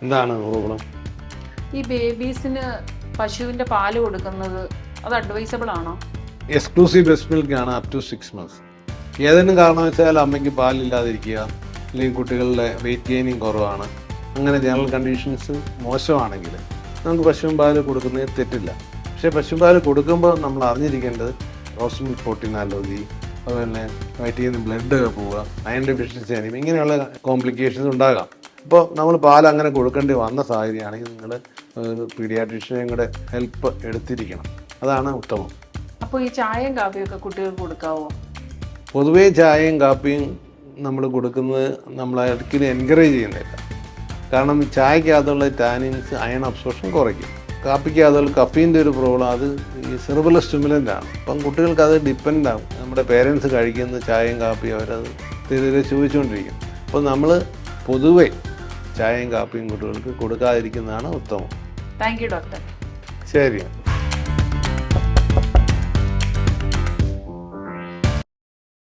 എന്താണ് പ്രോബ്ലം? ഈ ബേബീസിന് പശുവിന്റെ പാല് കൊടുക്കുന്നത് അത് അഡ്വൈസബിൾ ആണോ? എക്സ്ക്ലൂസീവ് ബ്രസ്റ്റ് മിൽക്ക് ആണ് അപ് ടു 6 months. ഏതെങ്കിലും കാരണവശാൽ അമ്മയ്ക്ക് പാലില്ലാതിരിക്കുക, അല്ലെങ്കിൽ കുട്ടികളുടെ വെയിറ്റ് ഗെയിനിങ് കുറവാണ്, അങ്ങനെ ജനറൽ കണ്ടീഷൻസ് മോശമാണെങ്കിൽ നമുക്ക് പശുവിൻ പാല് കൊടുക്കുന്നതിൽ തെറ്റില്ല. പക്ഷേ പശുവിൻ പാല് കൊടുക്കുമ്പോൾ നമ്മൾ അറിഞ്ഞിരിക്കേണ്ടത് റോസ് മിൽക്ക് പ്രോട്ടീൻ അലർജി, അതുപോലെ തന്നെ വയറ്റിൽ നിന്ന് ബ്ലഡ് പോവുക, അയൺ ഡെഫിഷ്യൻസി അനീമിയ, ഇങ്ങനെയുള്ള കോംപ്ലിക്കേഷൻസ് ഉണ്ടാകാം. അപ്പോൾ നമ്മൾ പാൽ അങ്ങനെ കൊടുക്കേണ്ടി വന്ന സാഹചര്യമാണെങ്കിൽ നിങ്ങൾ പീഡിയാട്രീഷ്യനെയും കൂടെ ഹെൽപ്പ് എടുത്തിരിക്കണം. അതാണ് ഉത്തമം. അപ്പോൾ ഈ ചായയും കാപ്പിയൊക്കെ കുട്ടികൾക്ക് കൊടുക്കാവോ? പൊതുവേ ചായയും കാപ്പിയും നമ്മൾ കൊടുക്കുന്നത് നമ്മൾ ഒരിക്കലും എൻകറേജ് ചെയ്യുന്നില്ല. കാരണം ചായക്കകത്തുള്ള ടാനിൻസ് അയൺ അബ്സോർപ്ഷൻ കുറയ്ക്കും. കാപ്പിക്കകത്തുള്ള കഫീൻ്റെ ഒരു പ്രോബ്ലം, അത് ഈ സെറിബ്രൽ സ്റ്റിമുലൻ്റ് ആണ്. അപ്പം കുട്ടികൾക്ക് അത് ഡിപ്പെൻഡ് ആവും. നമ്മുടെ പേരൻസ് കഴിക്കുന്ന ചായയും കാപ്പിയും അവരത് തീരെ ചോദിച്ചുകൊണ്ടിരിക്കും. അപ്പോൾ നമ്മൾ പൊതുവേ ചായയും കാപ്പിയും കുട്ടികൾക്ക് കൊടുക്കാതിരിക്കുന്നതാണ് ഉത്തമം. Thank you doctor. ശരി.